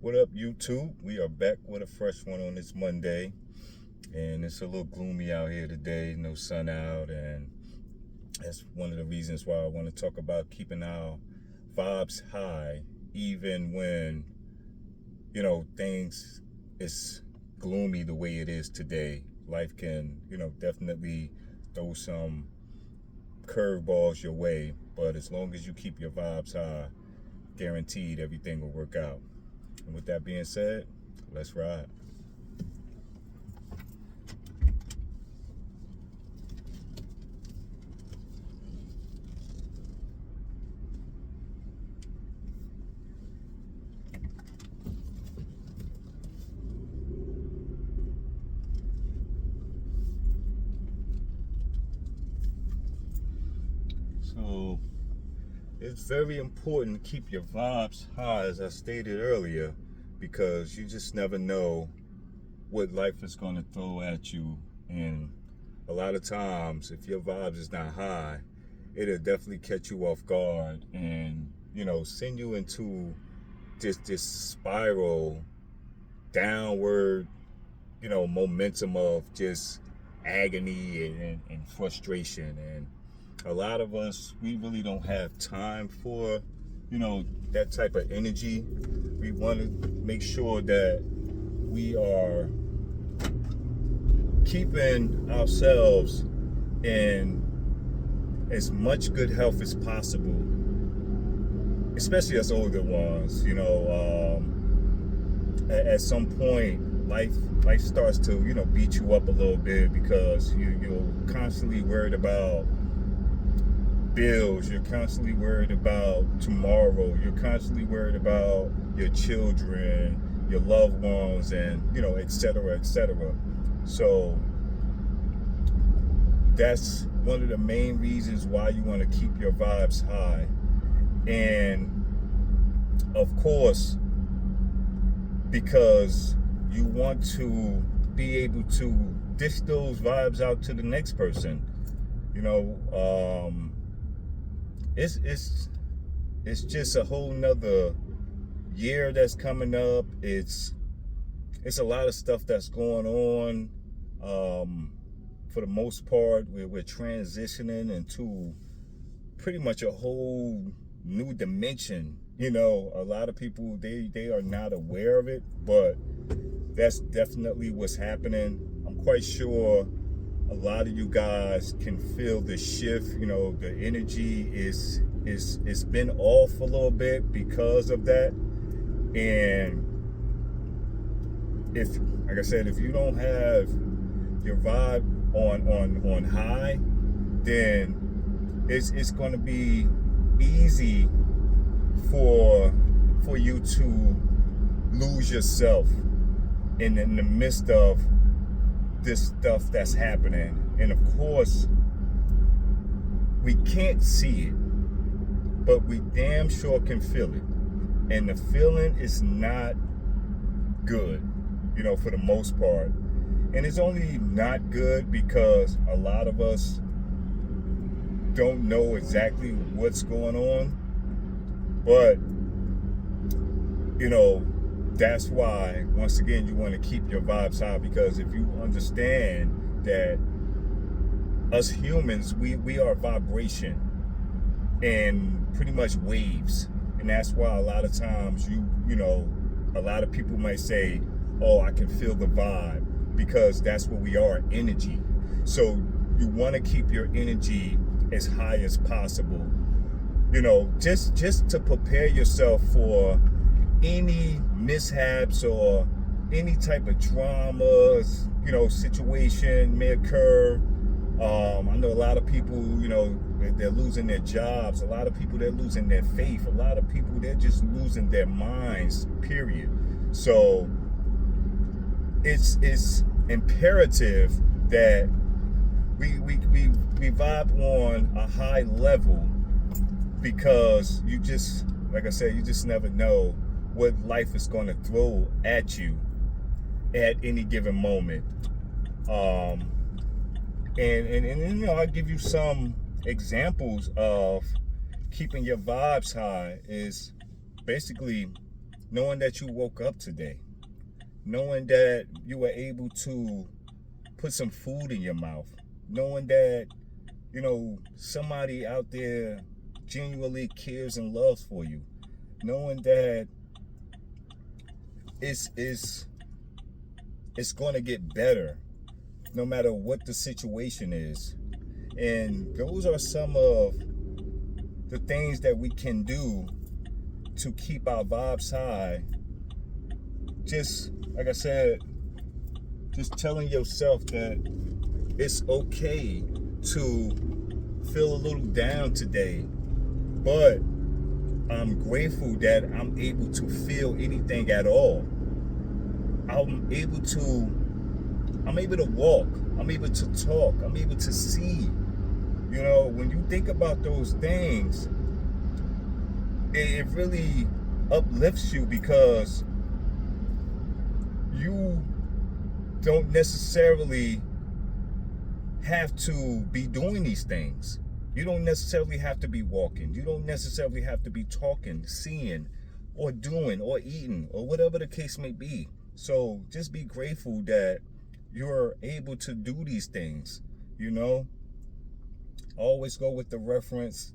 What up, YouTube? We are back with a fresh one on this Monday, and it's a little gloomy out here today. No sun out, and that's one of the reasons why I want to talk about keeping our vibes high, even when things is gloomy the way it is today. Life can, definitely throw some curveballs your way, but as long as you keep your vibes high, guaranteed everything will work out. And with that being said, let's ride. So it's very important to keep your vibes high, as I stated earlier, because you just never know what life is going to throw at you. And a lot of times, if your vibes is not high, it'll definitely catch you off guard and, send you into this spiral downward, momentum of just agony and frustration. And a lot of us, we really don't have time for, that type of energy. We want to make sure that we are keeping ourselves in as much good health as possible, especially us older ones. At some point, life starts to, beat you up a little bit because you're constantly worried about bills, you're constantly worried about tomorrow, you're constantly worried about your children, your loved ones, and et cetera, et cetera. So that's one of the main reasons why you want to keep your vibes high. And of course, because you want to be able to dish those vibes out to the next person. It's just a whole nother year that's coming up. It's a lot of stuff that's going on. For the most part, we're transitioning into pretty much a whole new dimension. A lot of people, they are not aware of it, but that's definitely what's happening. I'm quite sure a lot of you guys can feel the shift. The energy is been off a little bit because of that. And if, like I said, if you don't have your vibe on high, then it's going to be easy for you to lose yourself in the midst of this stuff that's happening. And of course, we can't see it, but we damn sure can feel it. And the feeling is not good, for the most part. And it's only not good because a lot of us don't know exactly what's going on. But, that's why, once again, you want to keep your vibes high, because if you understand that us humans, we are vibration and pretty much waves. And that's why a lot of times a lot of people might say, oh, I can feel the vibe, because that's what we are, energy. So you want to keep your energy as high as possible, just to prepare yourself for any mishaps or any type of dramas, situation may occur. I know a lot of people, they're losing their jobs. A lot of people, they're losing their faith. A lot of people, they're just losing their minds, period. So it's imperative that we vibe on a high level, because you just, like I said, you just never know what life is going to throw at you at any given moment. And I'll give you some examples of keeping your vibes high. Is basically knowing that you woke up today, knowing that you were able to put some food in your mouth, knowing that, somebody out there genuinely cares and loves for you, knowing that it's going to get better no matter what the situation is. And those are some of the things that we can do to keep our vibes high. Just like I said, just telling yourself that it's okay to feel a little down today, but I'm grateful that I'm able to feel anything at all. I'm able to walk, I'm able to talk, I'm able to see. When you think about those things, it really uplifts you, because you don't necessarily have to be doing these things. You don't necessarily have to be walking. You don't necessarily have to be talking, seeing, or doing, or eating, or whatever the case may be. So just be grateful that you're able to do these things. Always go with the reference,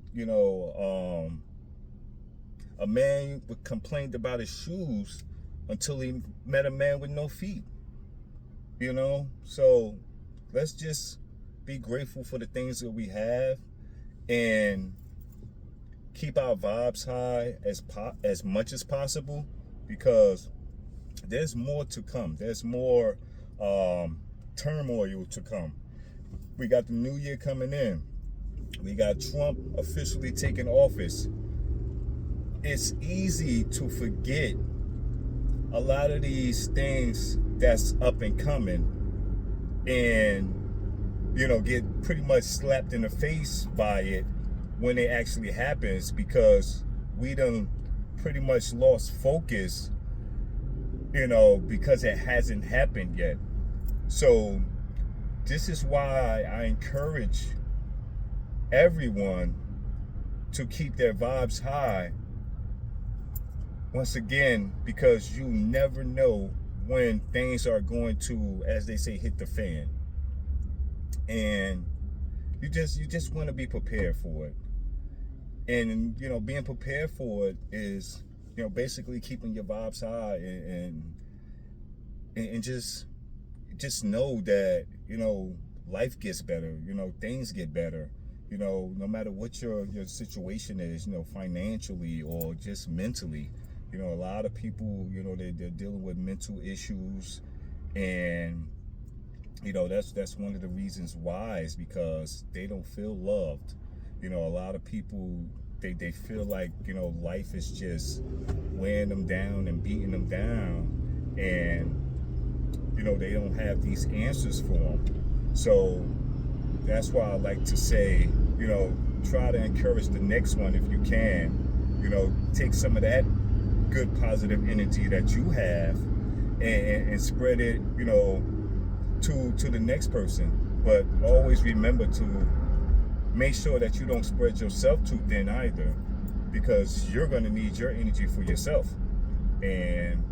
a man complained about his shoes until he met a man with no feet. So let's just be grateful for the things that we have and keep our vibes high as much as possible, because there's more to come. There's more turmoil to come. We got the new year coming in. We got Trump officially taking office. It's easy to forget a lot of these things that's up and coming, and get pretty much slapped in the face by it when it actually happens, because we done pretty much lost focus, because it hasn't happened yet. So this is why I encourage everyone to keep their vibes high. Once again, because you never know when things are going to, as they say, hit the fan. And you just want to be prepared for it. And being prepared for it is, basically keeping your vibes high, and just know that, life gets better, things get better, no matter what your situation is, financially or just mentally. A lot of people, they're dealing with mental issues, and that's one of the reasons why, is because they don't feel loved. A lot of people, they feel like, life is just weighing them down and beating them down, and they don't have these answers for them. So that's why I like to say, try to encourage the next one if you can. Take some of that good positive energy that you have and spread it, to the next person. But always remember to make sure that you don't spread yourself too thin either, because you're going to need your energy for yourself. And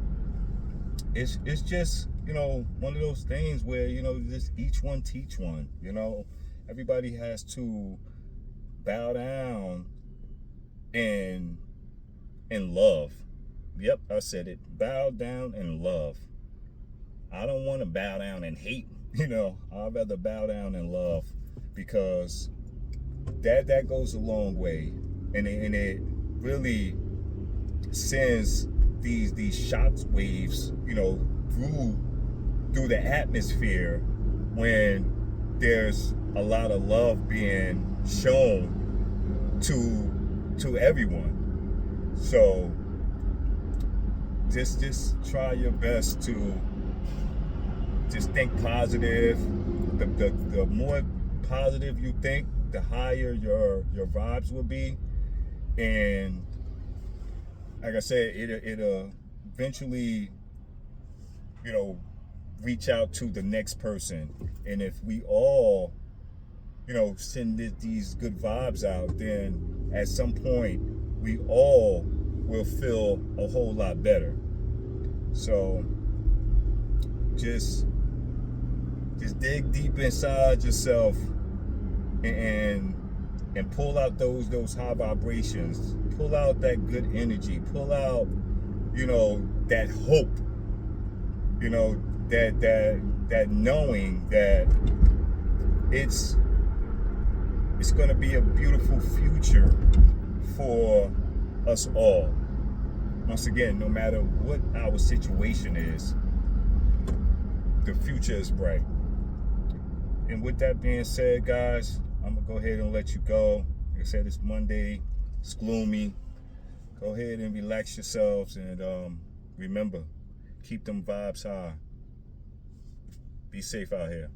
it's just, one of those things where, just each one teach one. Everybody has to bow down and love. Yep, I said it. Bow down and love. I don't want to bow down and hate. I'd rather bow down and love, because that goes a long way, and it really sends these shock waves, through the atmosphere when there's a lot of love being shown to everyone. So just try your best to just think positive. The more positive you think, the higher your vibes will be. And like I said, it'll eventually, reach out to the next person. And if we all, send these good vibes out, then at some point we all will feel a whole lot better. So just dig deep inside yourself and pull out those high vibrations, pull out that good energy, pull out, that hope, that knowing that it's going to be a beautiful future for us all. Once again, no matter what our situation is, the future is bright. And with that being said, guys, I'm going to go ahead and let you go. Like I said, it's Monday. It's gloomy. Go ahead and relax yourselves. And remember, keep them vibes high. Be safe out here.